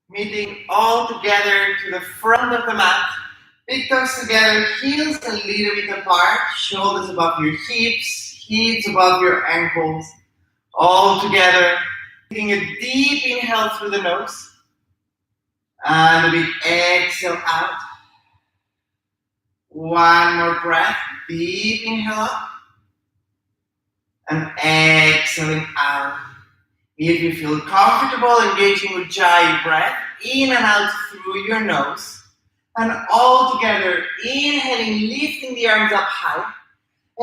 Meeting all together to the front of the mat. Big toes together, heels a little bit apart, shoulders above your hips, hips above your ankles, all together. Taking a deep inhale through the nose, and a big exhale out. One more breath, deep inhale up, and exhaling out. If you feel comfortable engaging with giant breath, in and out through your nose, and all together, inhaling, lifting the arms up high,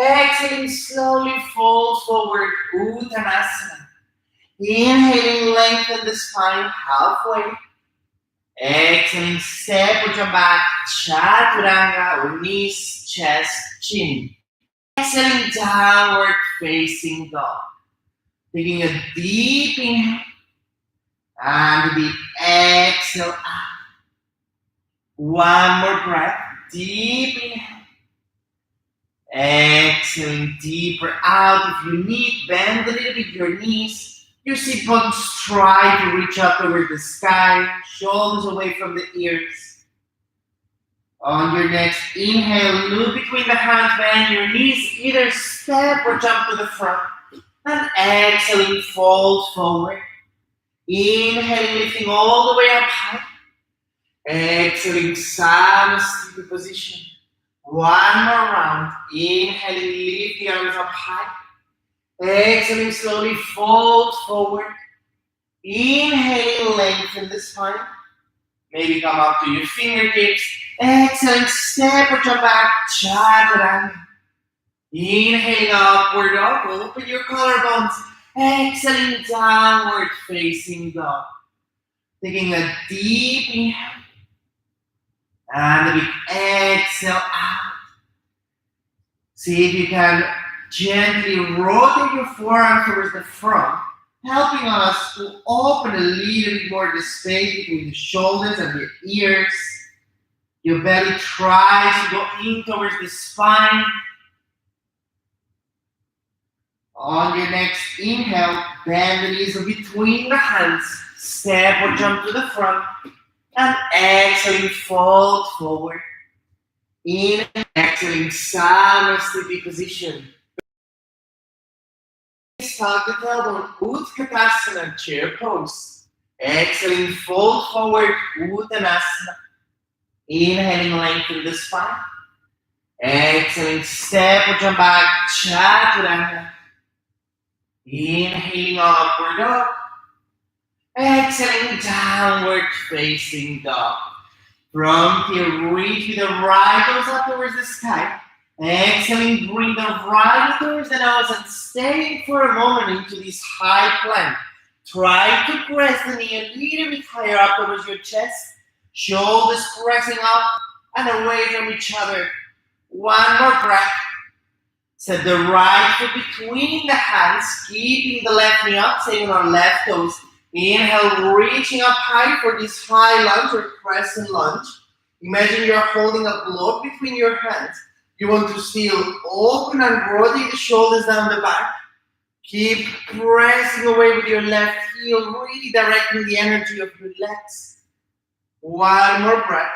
exhaling, slowly fold forward, Uttanasana. Inhaling, lengthen the spine halfway. Exhaling, step or jump back, Chaturanga, or knees, chest, chin. Exhaling, downward facing dog. Taking a deep inhale and a deep exhale out. One more breath, deep inhale. Exhaling deeper out. If you need, bend a little bit your knees. Your sit bones, try to reach up over the sky, shoulders away from the ears. On your next inhale, look between the hands, bend your knees, either step or jump to the front. And exhaling, fold forward. Inhaling, lifting all the way up high. Exhaling, Samasthiti position. One more round. Inhaling, lift the arms up high. Exhaling, slowly fold forward. Inhaling, lengthen the spine. Maybe come up to your fingertips. Exhaling, step or jump back. Chaturanga. Inhaling, upward dog. Open your collarbones. Exhaling, downward facing dog. Taking a deep inhale. And a big exhale out. See if you can gently rotate your forearm towards the front, helping us to open a little bit more the space between the shoulders and the ears. Your belly tries to go in towards the spine. On your next inhale, bend the knees between the hands, step or jump to the front, and exhaling, fold forward. In exhaling, Samasthiti position. Start the tailbone, Utkatasana, chair pose. Exhaling, fold forward, Uttanasana. Inhaling, lengthen the spine. Exhaling, step or jump back, Chaturanga. Inhaling, upward dog. Exhaling, downward facing dog. From here, reach with the right toes up towards the sky. Exhaling, bring the right towards the nose and stay for a moment into this high plank. Try to press the knee a little bit higher up towards your chest. Shoulders pressing up and away from each other. One more breath. Set the right foot between the hands, keeping the left knee up, staying on left toes. Inhale, reaching up high for this high lunge or crescent lunge. Imagine you're holding a block between your hands. You want to still open and rotate the shoulders down the back. Keep pressing away with your left heel, really directing the energy of your legs. One more breath.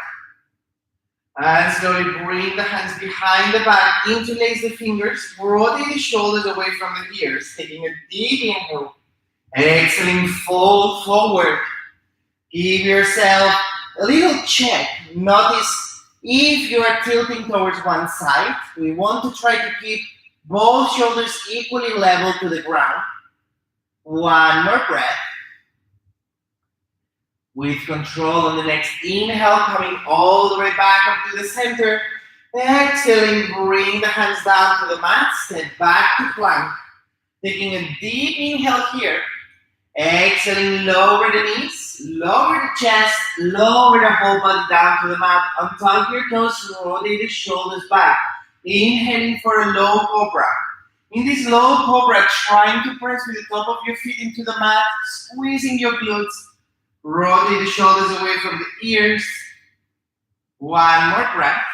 And slowly bring the hands behind the back, interlace the fingers, rotate the shoulders away from the ears, taking a deep inhale. Exhaling, fold forward. Give yourself a little check. Notice if you are tilting towards one side. We want to try to keep both shoulders equally level to the ground. One more breath. With control on the next inhale, coming all the way back up to the center. Exhaling, bring the hands down to the mat, step back to plank. Taking a deep inhale here. Exhaling, lower the knees, lower the chest, lower the whole body down to the mat. Untie your toes, rotate the shoulders back. Inhaling for a low cobra. In this low cobra, trying to press with the top of your feet into the mat, squeezing your glutes. Rotate the shoulders away from the ears. One more breath.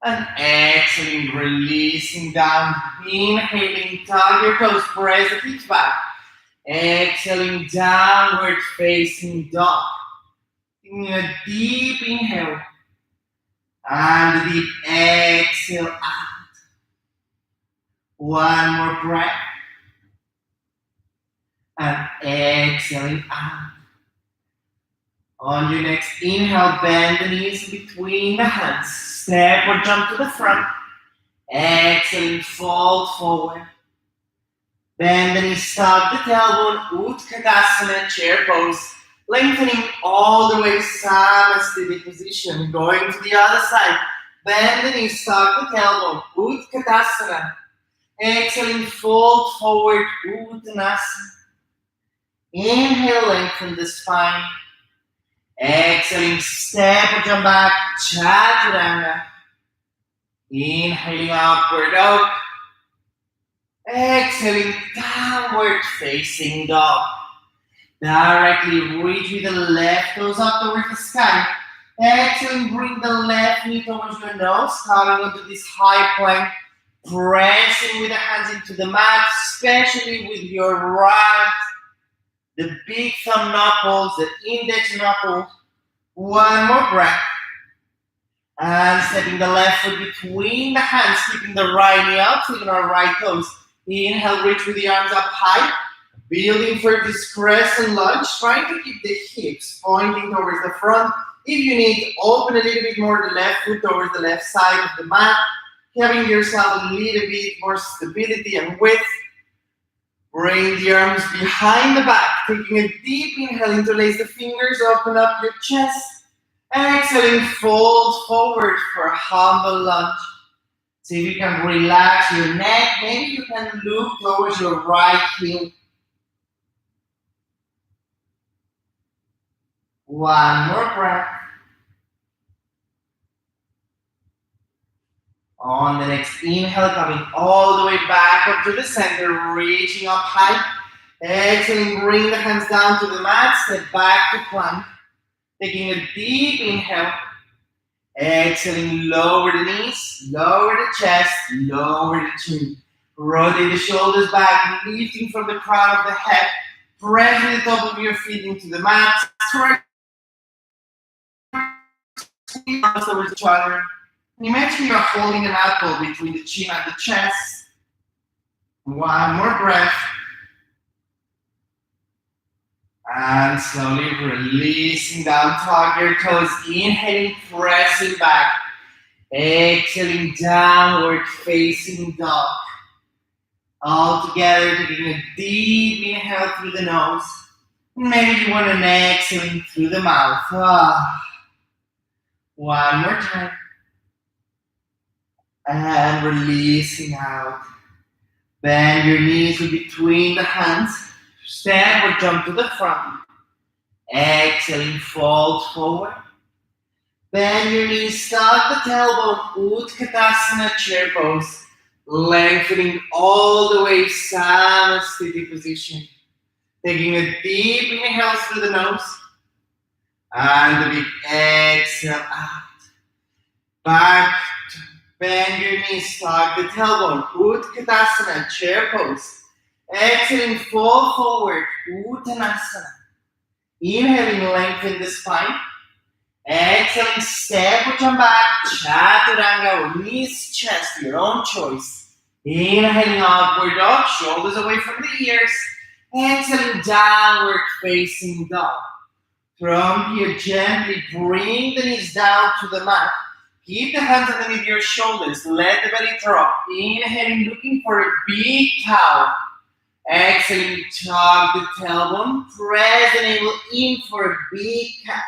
And exhaling, releasing down. Inhaling, tug your toes, press the hips back. Exhaling, downward facing dog. Taking a deep inhale and a deep exhale out. One more breath. And exhaling out. On your next inhale, bend the knees between the hands. Step or jump to the front. Exhaling, fold forward. Bend the knees, tuck the tailbone, Utkatasana, chair pose. Lengthening all the way, Samasthiti position. Going to the other side. Bend the knees, tuck the tailbone, Utkatasana. Exhaling, fold forward, Uttanasana. Inhale, lengthen the spine. Exhaling, step or jump back, Chaturanga. Inhaling, upward dog. Exhaling, downward facing dog. Directly reach with the left toes up towards the sky. Exhaling, bring the left knee towards your nose, coming into this high plank. Pressing with the hands into the mat, especially with your right. The big thumb knuckles, the index knuckles. One more breath. And stepping the left foot between the hands, keeping the right knee up, taking our right toes. Inhale, reach with the arms up high. Building for this crescent lunge, trying to keep the hips pointing towards the front. If you need, open a little bit more the left foot towards the left side of the mat. Giving yourself a little bit more stability and width. Bring the arms behind the back. Taking a deep inhale, interlace the fingers, open up your chest. Exhaling, fold forward for a humble lunge. See if you can relax your neck. Maybe you can look towards your right heel. One more breath. On the next inhale, coming all the way back up to the center, reaching up high. Exhaling, bring the hands down to the mat, step back to plank. Taking a deep inhale. Exhaling, lower the knees, lower the chest, lower the chin. Rotate the shoulders back, lifting from the crown of the head. Press the top of your feet into the mat. Stretch towards each other. Imagine you're holding an apple between the chin and the chest. One more breath. And slowly releasing down, tuck your toes, inhaling, pressing back. Exhaling, downward facing dog. All together, taking a deep inhale through the nose. Maybe you want an exhaling through the mouth. One more time. And releasing out. Bend your knees between the hands. Step or jump to the front. Exhaling, fold forward. Bend your knees, tuck the tailbone, Utkatasana, chair pose. Lengthening all the way, Samasthiti position. Taking a deep inhale through the nose. And a big exhale out. Back. Bend your knees, tuck the tailbone, Utkatasana, chair pose. Exhaling, fold forward, Uttanasana. Inhaling, lengthen the spine. Exhaling, step or jump back, Chaturanga, or knees, chest, your own choice. Inhaling, upward dog, shoulders away from the ears. Exhaling, downward facing dog. From here, gently bring the knees down to the mat. Keep the hands underneath your shoulders. Let the belly drop. Inhaling, looking for a big cow. Exhaling, tuck the tailbone. Press the navel in for a big cat.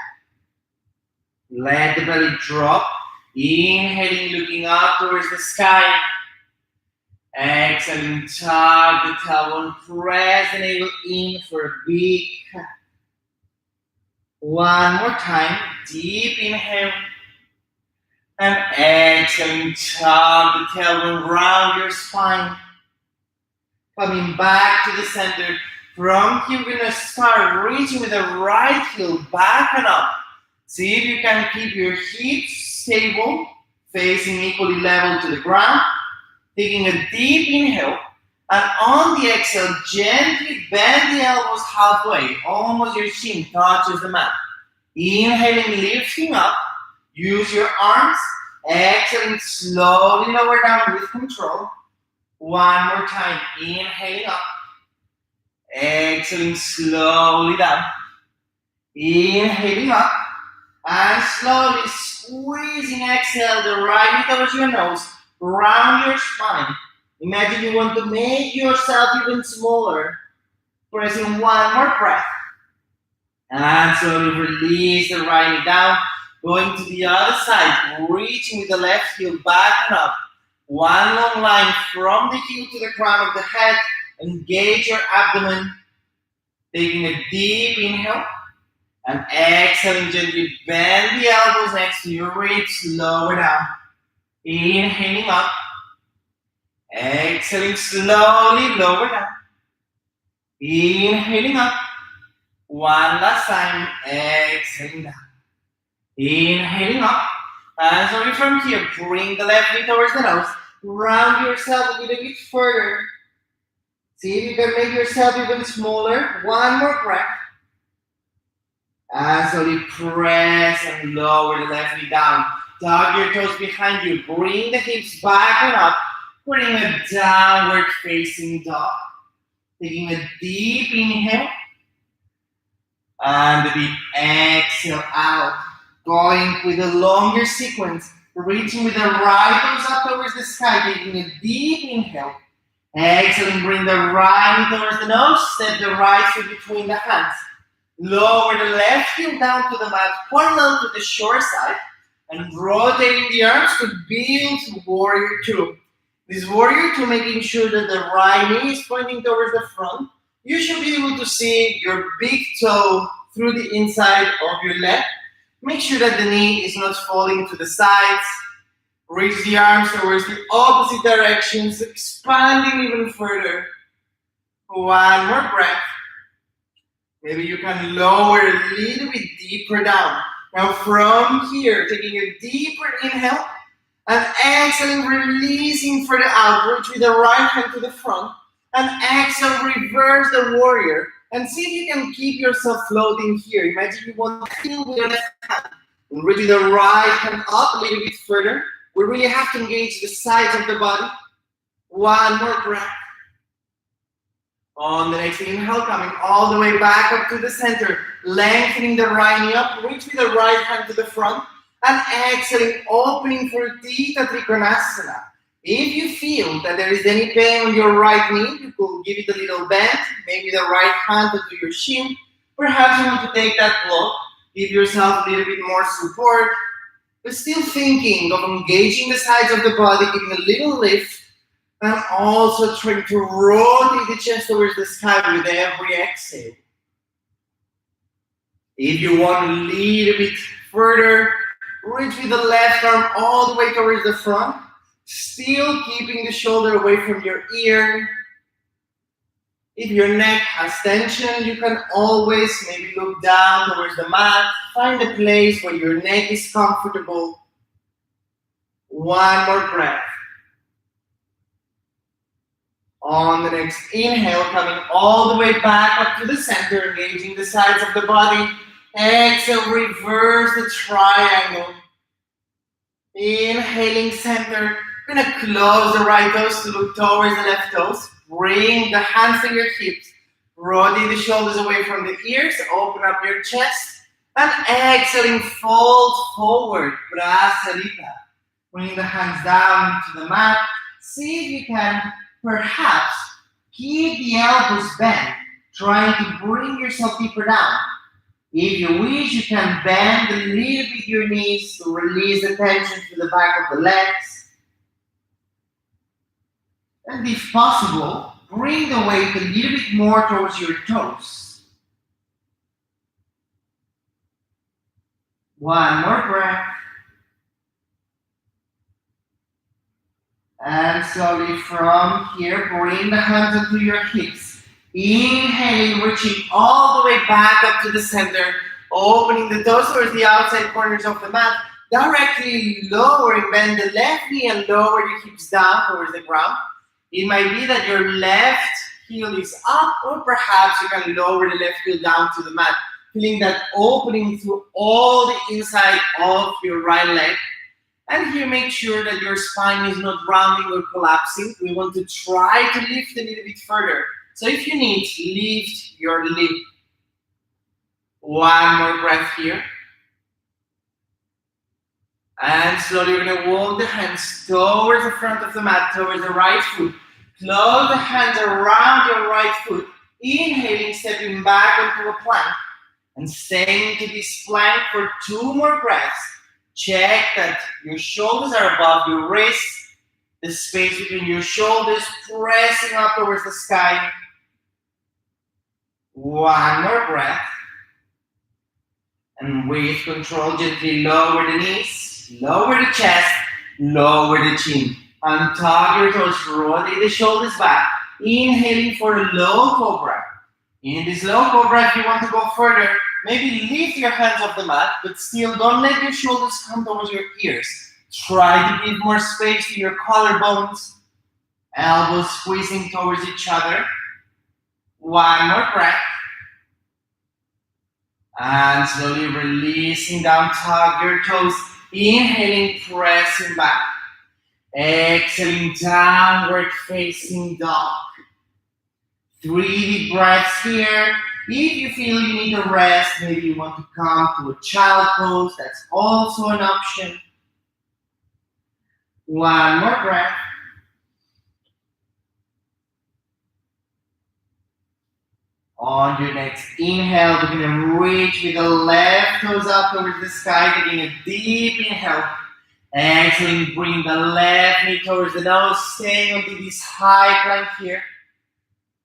Let the belly drop. Inhaling, looking up towards the sky. Exhaling, tuck the tailbone. Press the navel in for a big cat. One more time. Deep inhale. And exhaling, tuck the tailbone round your spine. Coming back to the center. From here, we're going to start reaching with the right heel back and up. See if you can keep your hips stable, facing equally level to the ground. Taking a deep inhale And on the exhale, gently bend the elbows halfway, almost your chin touches the mat. Inhaling, lifting up, use your arms. Exhaling, slowly lower down with control. One more time, inhaling up. Exhaling, slowly down. Inhaling up. And slowly squeezing, exhale the right knee towards your nose. Round your spine. Imagine you want to make yourself even smaller. Pressing one more breath. And slowly release the right knee down. Going to the other side. Reaching with the left heel back and up. One long line from the heel to the crown of the head. Engage your abdomen. Taking a deep inhale. And exhaling, gently bend the elbows next to your ribs. Lower down. Inhaling up. Exhaling, slowly lower down. Inhaling up. One last time. Exhaling down. Inhaling up. And slowly from here, bring the left knee towards the nose. Round yourself a little bit further. See if you can make yourself even smaller. One more breath. And slowly press and lower the left knee down. Tuck your toes behind you. Bring the hips back and up. Putting a downward facing dog. Taking a deep inhale. And a deep exhale out. Going with a longer sequence. Reaching with the right toes up towards the sky. Taking a deep inhale. Exhaling, bring the right knee towards the nose. Step the right foot between the hands. Lower the left heel down to the mat, parallel to the short side, and rotating the arms to build warrior two. This warrior two, making sure that the right knee is pointing towards the front. You should be able to see your big toe through the inside of your leg. Make sure that the knee is not falling to the sides. Reach the arms towards the opposite directions, expanding even further. One more breath. Maybe you can lower a little bit deeper down. Now from here, taking a deeper inhale and exhaling, releasing further out. Reach with the right hand to the front and exhale, reverse the warrior. And see if you can keep yourself floating here. Imagine you want to feel with your left hand. And reach with the right hand up a little bit further. We really have to engage the sides of the body. One more breath. On the next inhale, coming all the way back up to the center, lengthening the right knee up, reach with the right hand to the front, and exhaling, opening for Theta Trikonasana. If you feel that there is any pain on your right knee, you could give it a little bend, maybe the right hand onto your shin. Perhaps you want to take that block, give yourself a little bit more support, but still thinking of engaging the sides of the body, giving a little lift, and also trying to rotate the chest towards the sky with every exhale. If you want a little bit further, reach with the left arm all the way towards the front, still keeping the shoulder away from your ear. If your neck has tension, you can always maybe look down towards the mat, find a place where your neck is comfortable. One more breath. On the next inhale, coming all the way back up to the center, engaging the sides of the body. Exhale, reverse the triangle. Inhaling center. We're going to close the right toes to look towards the left toes. Bring the hands to your hips. Rotate the shoulders away from the ears. Open up your chest. And exhaling, fold forward. Brasalita. Bring the hands down to the mat. See if you can perhaps keep the elbows bent, trying to bring yourself deeper down. If you wish, you can bend a little bit your knees to release the tension to the back of the legs. And if possible, bring the weight a little bit more towards your toes. One more breath. And slowly from here, bring the hands onto your hips. Inhaling, reaching all the way back up to the center. Opening the toes towards the outside corners of the mat. Directly lowering, bend the left knee and lower your hips down towards the ground. It might be that your left heel is up, or perhaps you can lower the left heel down to the mat, feeling that opening through all the inside of your right leg. And here, make sure that your spine is not rounding or collapsing. We want to try to lift a little bit further. So if you need, lift your lip. One more breath here. And slowly we're going to walk the hands towards the front of the mat, towards the right foot. Close the hands around your right foot. Inhaling, stepping back onto a plank. And staying to this plank for 2 more breaths. Check that your shoulders are above your wrists. The space between your shoulders pressing up towards the sky. One more breath. And with control, gently lower the knees, lower the chest, lower the chin. Untug your toes, rotate the shoulders back. Inhaling for a low cobra. In this low cobra, if you want to go further, maybe lift your hands off the mat, but still don't let your shoulders come towards your ears. Try to give more space to your collarbones. Elbows squeezing towards each other. One more breath. And slowly releasing down, tug your toes. Inhaling, pressing back. Exhaling, downward facing dog. 3 deep breaths here. If you feel you need a rest, maybe you want to come to a child pose, that's also an option. One more breath. On your next inhale, we're going to reach with the left toes up towards the sky, taking a deep inhale. Exhaling, bring the left knee towards the nose, staying onto this high plank here.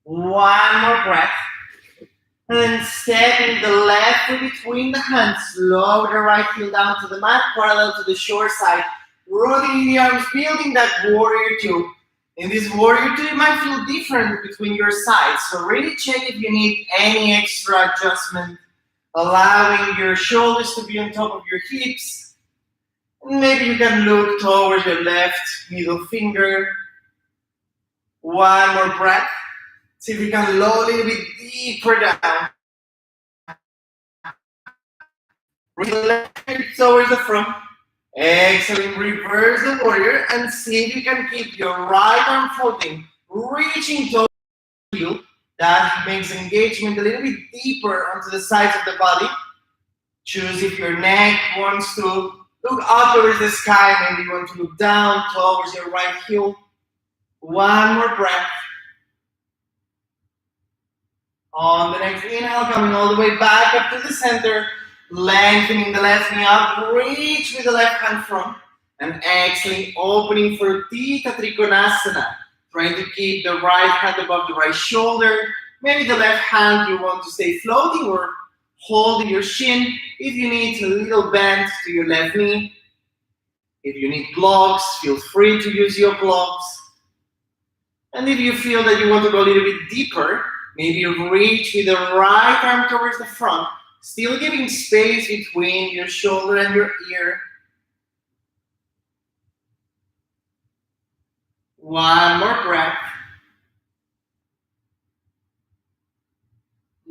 One more breath. And then stepping the left foot between the hands, lower the right heel down to the mat, parallel to the short side. Rotating the arms, building that warrior two. In this warrior two, it might feel different between your sides. So really check if you need any extra adjustment. Allowing your shoulders to be on top of your hips. And maybe you can look towards your left middle finger. One more breath. See if you can lower a little bit deeper down. Bring the left hip towards the front. Exhaling, reverse the warrior, and see if you can keep your right arm floating, reaching towards the heel. That makes engagement a little bit deeper onto the sides of the body. Choose if your neck wants to look up towards the sky, maybe you want to look down towards your right heel. One more breath. On the next inhale, coming all the way back up to the center, lengthening the left knee up, reach with the left hand front, and exhaling, opening for Theta Trikonasana. Trying to keep the right hand above the right shoulder. Maybe the left hand you want to stay floating or holding your shin. If you need a little bend to your left knee. If you need blocks, feel free to use your blocks. And if you feel that you want to go a little bit deeper, maybe you reach with the right arm towards the front, still giving space between your shoulder and your ear. One more breath.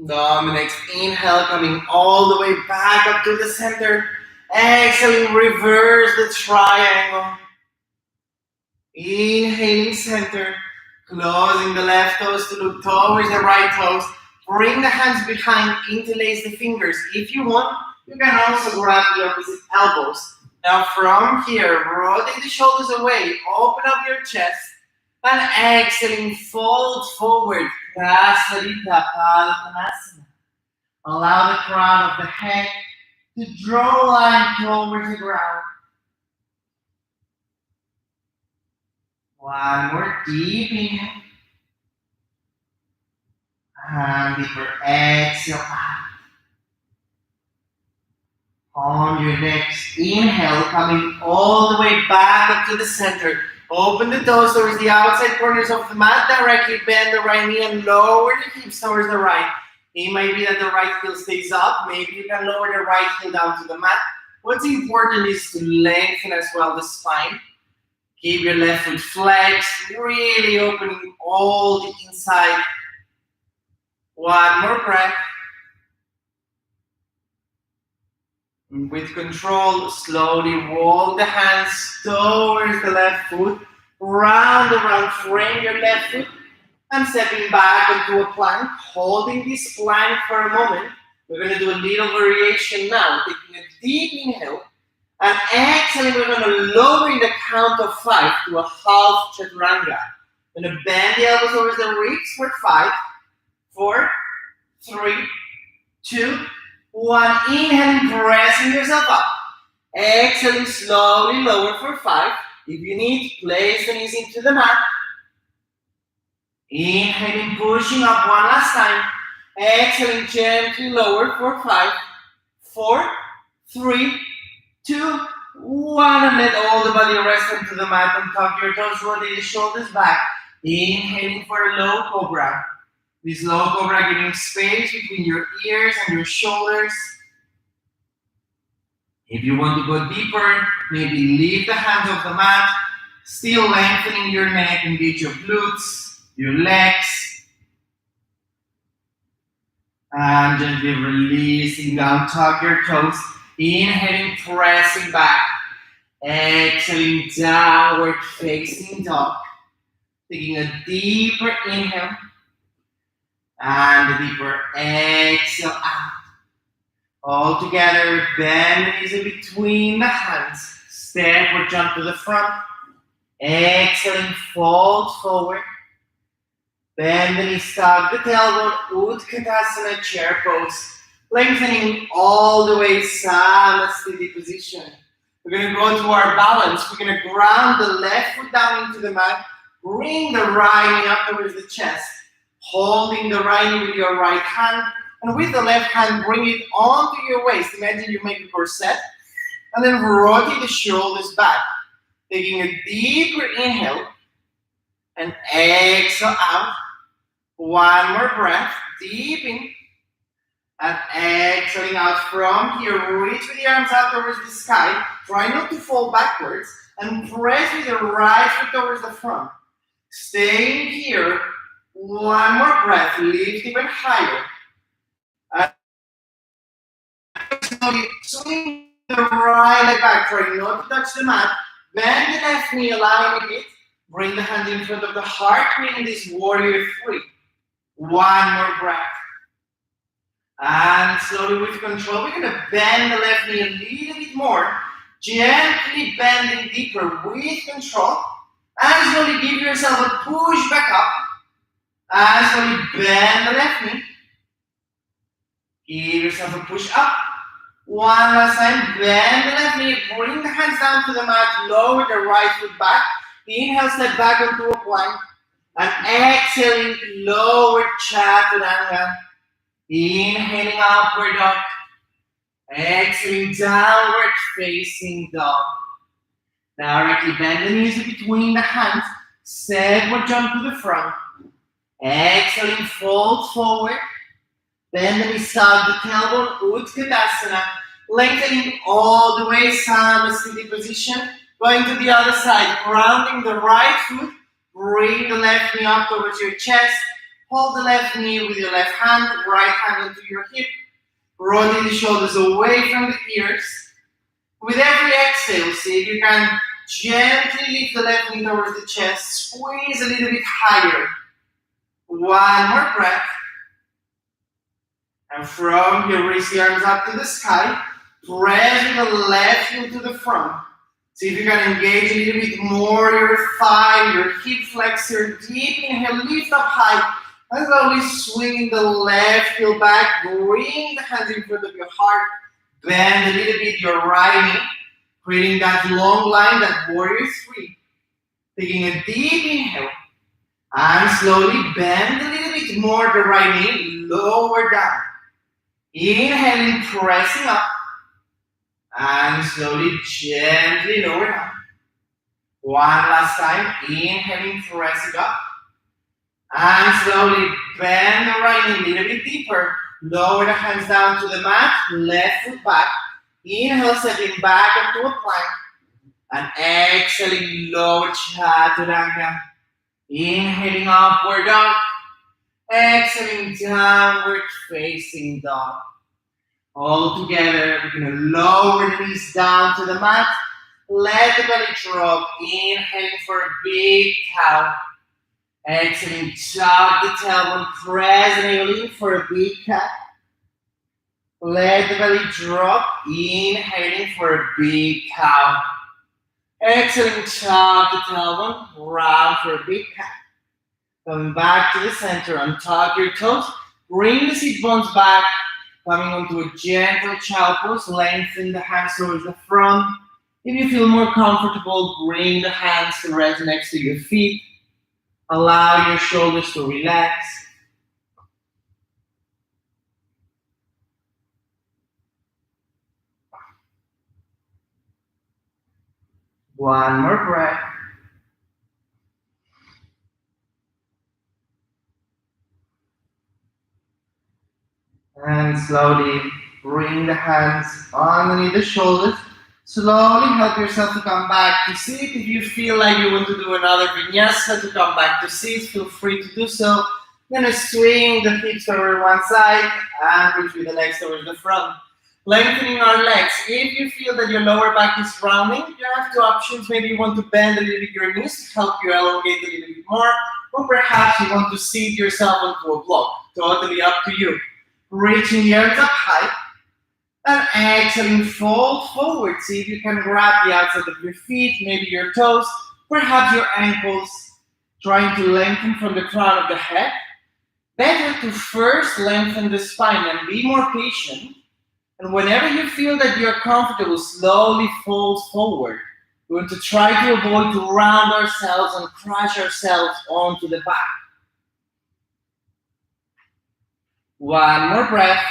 On the next inhale, coming all the way back up to the center. Exhaling, reverse the triangle. Inhaling center. Closing the left toes to look towards the right toes. Bring the hands behind, interlace the fingers. If you want, you can also grab the opposite elbows. Now from here, rotate the shoulders away, open up your chest, and exhaling, fold forward. Allow the crown of the head to draw a line towards the ground. One more deep inhale. And deeper exhale out. On your next inhale, coming all the way back up to the center. Open the toes towards the outside corners of the mat. Directly bend the right knee and lower the hips towards the right. It might be that the right heel stays up. Maybe you can lower the right heel down to the mat. What's important is to lengthen as well the spine. Keep your left foot flexed, really opening all the inside. One more breath. And with control, slowly walk the hands towards the left foot. Round around, frame your left foot. And stepping back into a plank, holding this plank for a moment. We're going to do a little variation now. Taking a deep inhale. And exhaling, we're going to lower in the count of 5 to a half chaturanga. We're going to bend the elbows over the ribs for 5, 4, 3, 2, 1. Inhaling, pressing yourself up. Exhaling, slowly lower for 5. If you need, place the knees into the mat. Inhaling, pushing up one last time. Exhaling, gently lower for 5, 4, 3, 2, 1. And let all the body rest onto the mat and tuck your toes, rotate the shoulders back. Inhaling for a low cobra. This low cobra giving space between your ears and your shoulders. If you want to go deeper, maybe leave the hands off the mat, still lengthening your neck, engage your glutes, your legs. And gently releasing down, tuck your toes. Inhaling, pressing back. Exhaling, downward facing dog. Taking a deeper inhale. And a deeper exhale out. All together, bend the knees in between the hands. Step or jump to the front. Exhaling, fold forward. Bend the knees, tuck the tailbone, Utkatasana, chair pose. Lengthening all the way, Samasthiti position. We're going to go to our balance. We're going to ground the left foot down into the mat. Bring the right knee up towards the chest. Holding the right knee with your right hand. And with the left hand, bring it onto your waist. Imagine you make a corset. And then rotate the shoulders back. Taking a deeper inhale. And exhale out. One more breath. Deep in. And exhaling out from here. Reach with the arms out towards the sky. Try not to fall backwards. And press with the right foot towards the front. Staying here. One more breath. Lift even higher. Slowly swing the right leg back. Try not to touch the mat. Bend the left knee, allowing a bit. Bring the hand in front of the heart, creating this warrior 3. One more breath. And slowly with control, we're going to bend the left knee a little bit more. Gently bending deeper with control. And slowly give yourself a push back up. And slowly bend the left knee. Give yourself a push up. One last time, bend the left knee, bring the hands down to the mat, lower the right foot back. Inhale, step back onto a plank. And exhaling, lower chaturanga. Inhaling, upward dog. Exhaling, downward facing dog. Directly bend the knees between the hands. Step or jump to the front. Exhaling, fold forward. Bend the knees, tuck the tailbone, Utkatasana. Lengthening all the way, Samasthiti position. Going to the other side, grounding the right foot. Bring the left knee up towards your chest. Hold the left knee with your left hand, right hand onto your hip. Rotate the shoulders away from the ears. With every exhale, see if you can gently lift the left knee towards the chest. Squeeze a little bit higher. One more breath. And from here, raise the arms up to the sky. Press the left heel to the front. See if you can engage a little bit more your thigh, your hip flexor. Deep inhale, lift up high. And slowly swinging the left heel back. Bring the hands in front of your heart. Bend a little bit your right knee. Creating that long line, that warrior 3. Taking a deep inhale. And slowly bend a little bit more the right knee. Lower down. Inhaling, pressing up. And slowly, gently lower down. One last time. Inhaling, pressing up. And slowly bend the right knee a little bit deeper. Lower the hands down to the mat. Left foot back. Inhale, stepping back into a plank. And exhaling, lower chaturanga. Inhaling, upward dog. Exhaling, downward facing dog. All together, we're going to lower the knees down to the mat. Let the belly drop. Inhaling for a big cow. Exhaling, jog the tailbone. Press the navel in for a big cat. Let the belly drop. Inhaling for a big cow. Exhaling, jog the tailbone. Round for a big cat. Coming back to the center. Untuck your toes. Bring the sit bones back. Coming onto a gentle child pose. Lengthen the hands towards the front. If you feel more comfortable, bring the hands to rest next to your feet. Allow your shoulders to relax. One more breath. And slowly bring the hands underneath the shoulders. Slowly help yourself to come back to sit. If you feel like you want to do another vinyasa to come back to sit, feel free to do so. Then swing the hips over one side and reach with the legs towards the front. Lengthening our legs. If you feel that your lower back is rounding, you have two options. Maybe you want to bend a little bit your knees to help you elongate a little bit more, or perhaps you want to seat yourself onto a block. Totally up to you. Reaching the arms up high. And exhaling, fold forward. See if you can grab the outside of your feet, maybe your toes, perhaps your ankles. Trying to lengthen from the crown of the head. Better to first lengthen the spine and be more patient. And whenever you feel that you're comfortable, slowly fold forward. We're going to try to avoid to round ourselves and crush ourselves onto the back. One more breath.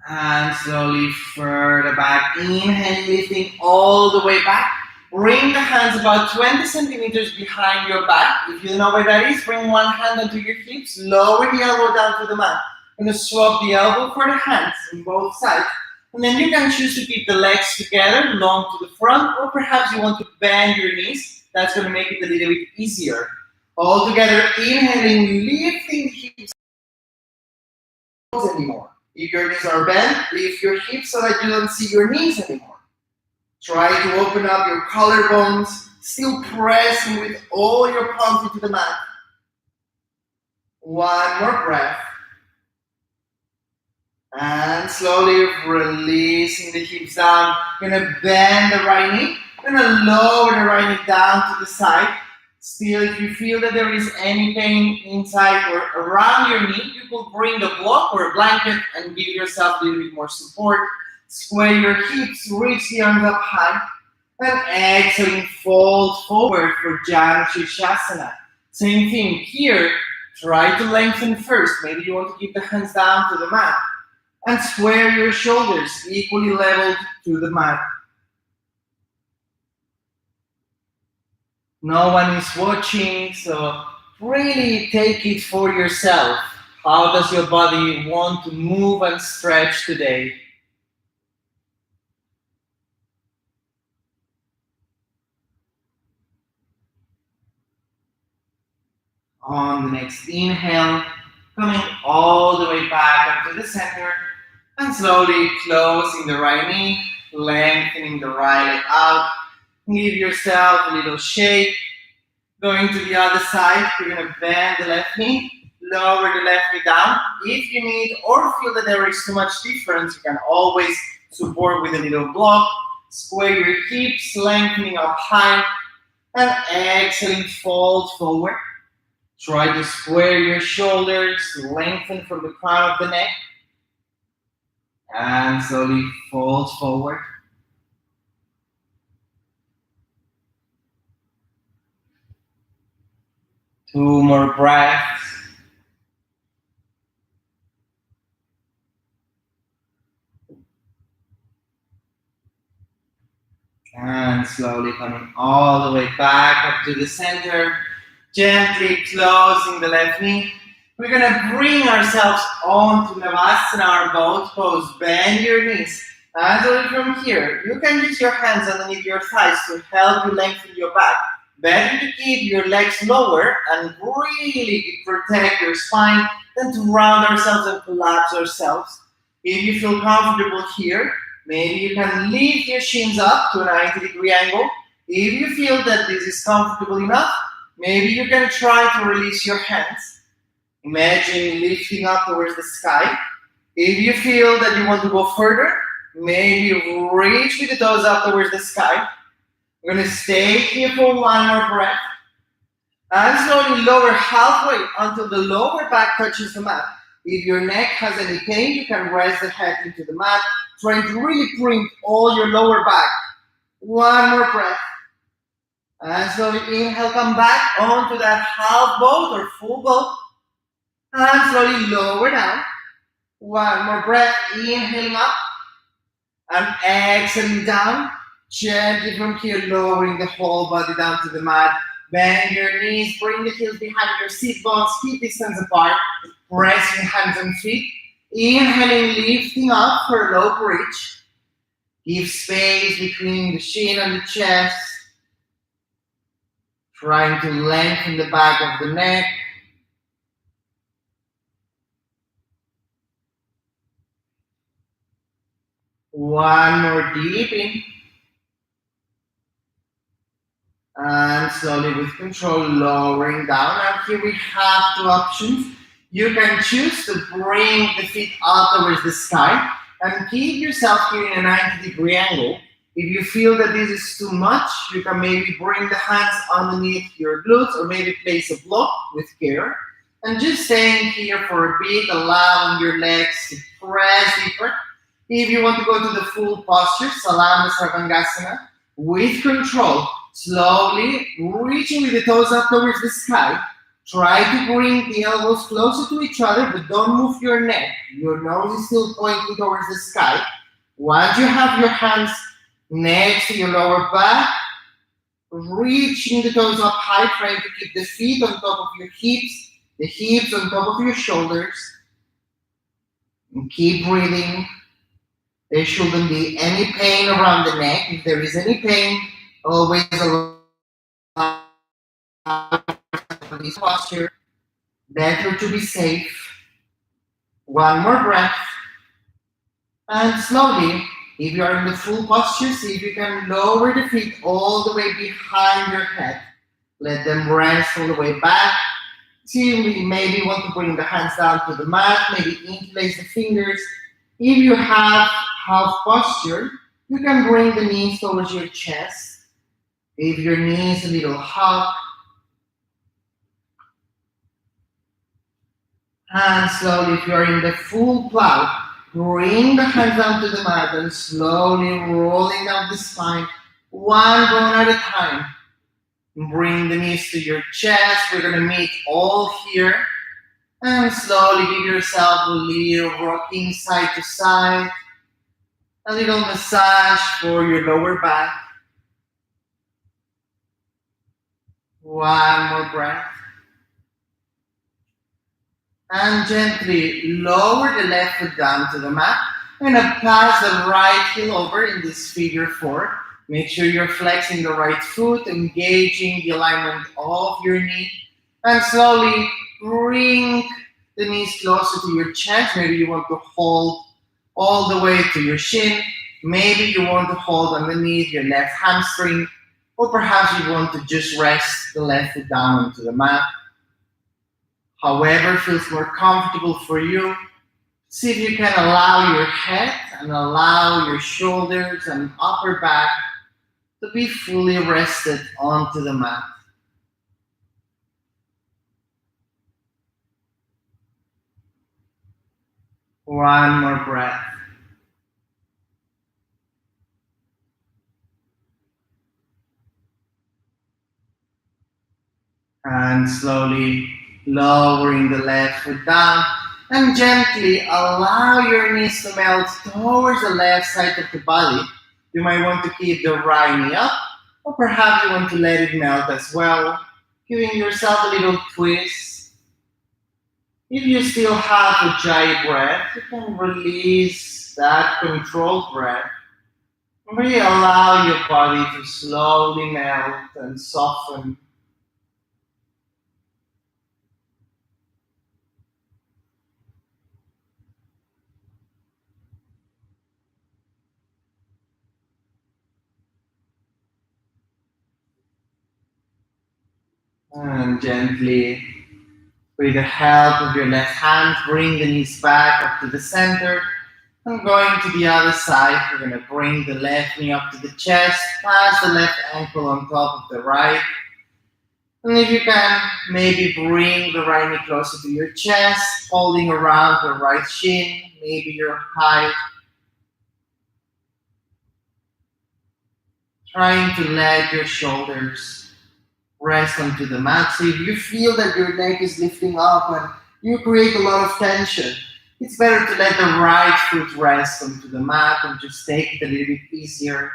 And slowly further back. Inhale, lifting all the way back. Bring the hands about 20 centimeters behind your back. If you know where that is, bring one hand onto your hips. Lower the elbow down to the mat. I'm going to swap the elbow for the hands on both sides. And then you can choose to keep the legs together, long to the front, or perhaps you want to bend your knees. That's going to make it a little bit easier. All together, inhaling, lifting the hips anymore. If your knees are bent, lift your hips so that you don't see your knees anymore. Try to open up your collarbones, still pressing with all your palms into the mat. One more breath. And slowly releasing the hips down. You're going to bend the right knee. You're going to lower the right knee down to the side. Still, if you feel that there is any pain inside or around your knee, you could bring a block or a blanket and give yourself a little bit more support. Square your hips, reach the arms up high. And exhaling, fold forward for Shavasana. Same thing here. Try to lengthen first. Maybe you want to keep the hands down to the mat. And square your shoulders equally leveled to the mat. No one is watching, so really take it for yourself. How does your body want to move and stretch today? On the next inhale, coming all the way back up to the center, and slowly closing the right knee, lengthening the right leg out. Give yourself a little shake. Going to the other side, you're going to bend the left knee, lower the left knee down. If you need or feel that there is too much difference, you can always support with a little block. Square your hips, lengthening up high, and exhaling, fold forward. Try to square your shoulders, lengthen from the crown of the neck, and slowly fold forward. Two more breaths. And slowly coming all the way back up to the center. Gently closing the left knee. We're going to bring ourselves onto Shavasana, our boat pose. Bend your knees. And so from here, you can use your hands underneath your thighs to help you lengthen your back. Better to keep your legs lower and really protect your spine than to round ourselves and collapse ourselves. If you feel comfortable here, maybe you can lift your shins up to a 90-degree angle. If you feel that this is comfortable enough, maybe you can try to release your hands. Imagine lifting up towards the sky. If you feel that you want to go further, maybe reach with the toes up towards the sky. We're going to stay here for one more breath. And slowly lower halfway until the lower back touches the mat. If your neck has any pain, you can rest the head into the mat, trying to really bring all your lower back. One more breath. And slowly inhale, come back onto that half boat or full boat. And slowly lower down. One more breath, inhaling up. And exhaling down. Gently from here, lowering the whole body down to the mat. Bend your knees, bring the heels behind your seat bones, keep distance apart. Pressing hands and feet. Inhaling, lifting up for a low bridge. Give space between the shin and the chest. Trying to lengthen the back of the neck. One more deep in. And slowly with control, lowering down. Now here we have two options. You can choose to bring the feet up towards the sky and keep yourself here in a 90-degree angle. If you feel that this is too much, you can maybe bring the hands underneath your glutes or maybe place a block with care. And just staying here for a bit, allowing your legs to press deeper. If you want to go to the full posture, Salama Sarvangasana, with control, slowly reaching with the toes up towards the sky. Try to bring the elbows closer to each other, but don't move your neck. Your nose is still pointing towards the sky. Once you have your hands next to your lower back, reaching the toes up high, trying to keep the feet on top of your hips, the hips on top of your shoulders. And keep breathing. There shouldn't be any pain around the neck. If there is any pain, always allow this posture. Better to be safe. One more breath. And slowly, if you are in the full posture, see if you can lower the feet all the way behind your head. Let them rest all the way back. See, you maybe want to bring the hands down to the mat, maybe interlace the fingers. If you have half posture, you can bring the knees towards your chest. If your knee is a little hug, and slowly, if you are in the full plow, bring the hands down to the mat and slowly rolling down the spine, one bone at a time. Bring the knees to your chest. We're going to meet all here. And slowly give yourself a little rocking side to side. A little massage for your lower back. One more breath. And gently lower the left foot down to the mat. I'm going to pass the right heel over in this figure four. Make sure you're flexing the right foot, engaging the alignment of your knee. And slowly bring the knees closer to your chest. Maybe you want to hold all the way to your shin. Maybe you want to hold underneath your left hamstring. Or perhaps you want to just rest the left foot down onto the mat. However feels more comfortable for you. See if you can allow your head and allow your shoulders and upper back to be fully rested onto the mat. One more breath. And slowly lowering the left foot down and gently allow your knees to melt towards the left side of the body. You might want to keep the right knee up, or perhaps you want to let it melt as well, giving yourself a little twist. If you still have a Ujjayi breath, you can release that controlled breath, really allow your body to slowly melt and soften. And gently, with the help of your left hand, bring the knees back up to the center. And going to the other side, we're going to bring the left knee up to the chest, pass the left ankle on top of the right. And if you can, maybe bring the right knee closer to your chest, holding around the right shin, maybe your height, trying to let your shoulders rest onto the mat. So if you feel that your neck is lifting up and you create a lot of tension, it's better to let the right foot rest onto the mat and just take it a little bit easier.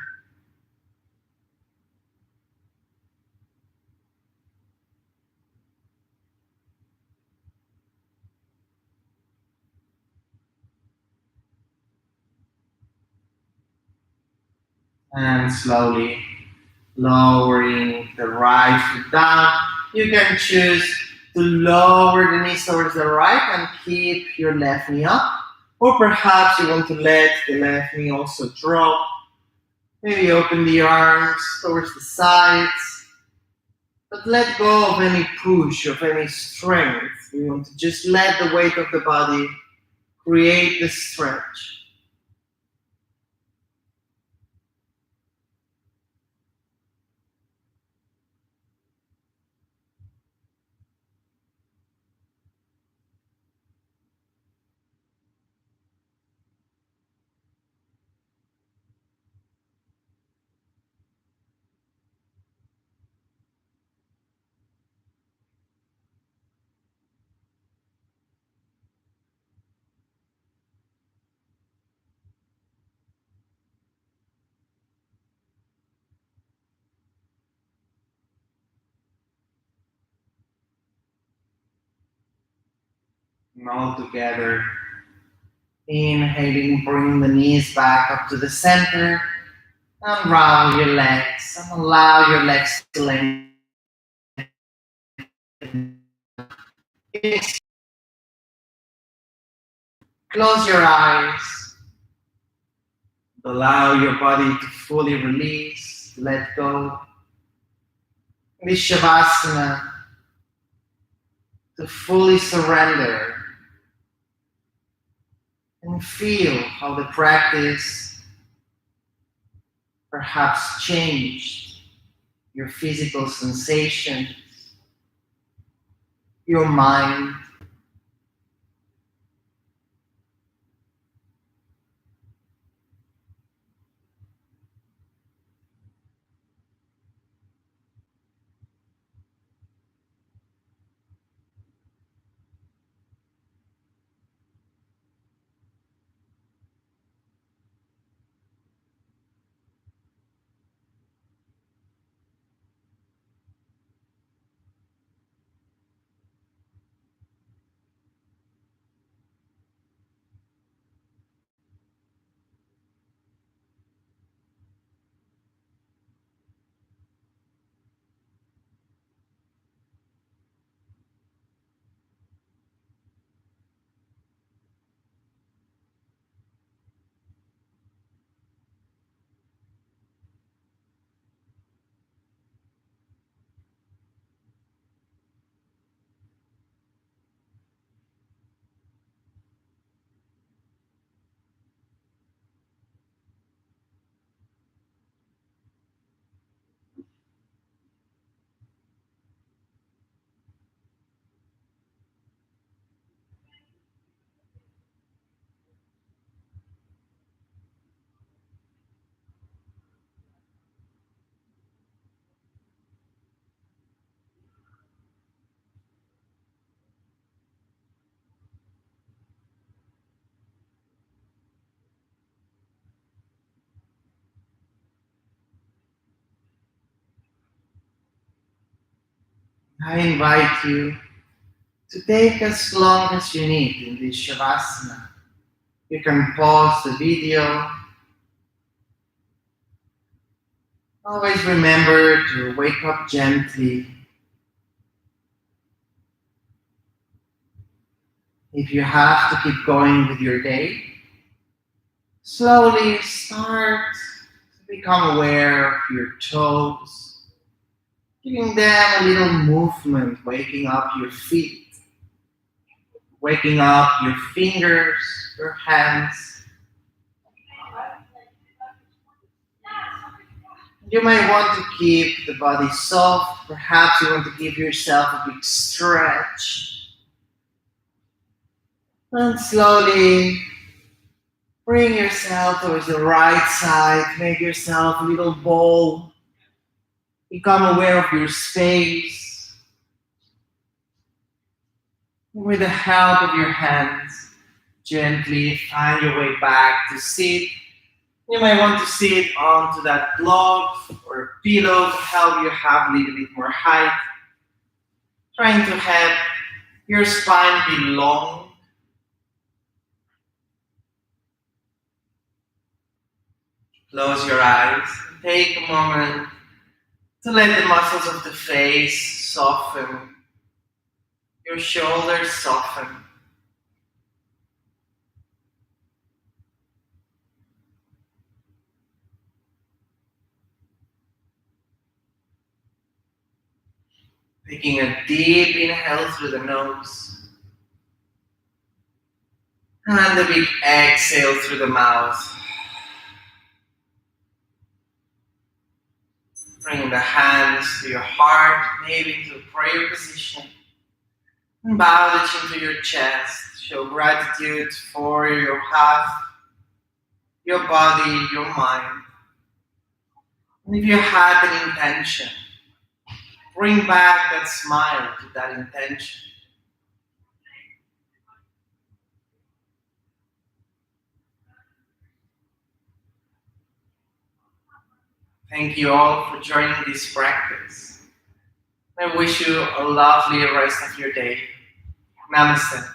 And slowly lowering the right foot down. You can choose to lower the knees towards the right and keep your left knee up. Or perhaps you want to let the left knee also drop. Maybe open the arms towards the sides. But let go of any push, of any strength. You want to just let the weight of the body create the stretch. And all together. Inhaling, bring the knees back up to the center. Unravel your legs and allow your legs to lengthen. Close your eyes. Allow your body to fully release, let go. This Shavasana, to fully surrender and feel how the practice perhaps changed your physical sensations, your mind. I invite you to take as long as you need in this Shavasana. You can pause the video. Always remember to wake up gently. If you have to keep going with your day, slowly start to become aware of your toes, giving them a little movement, waking up your feet, waking up your fingers, your hands. You might want to keep the body soft. Perhaps you want to give yourself a big stretch. And slowly bring yourself towards the right side. Make yourself a little bowl. Become aware of your space. With the help of your hands, gently find your way back to sit. You might want to sit onto that log or pillow to help you have a little bit more height. Trying to have your spine be long. Close your eyes. Take a moment to let the muscles of the face soften. Your shoulders soften. Taking a deep inhale through the nose. And a big exhale through the mouth. Bring the hands to your heart, maybe into a prayer position. And bow the chin to your chest. Show gratitude for your health, your body, your mind. And if you had an intention, bring back that smile to that intention. Thank you all for joining this practice. I wish you a lovely rest of your day. Namaste.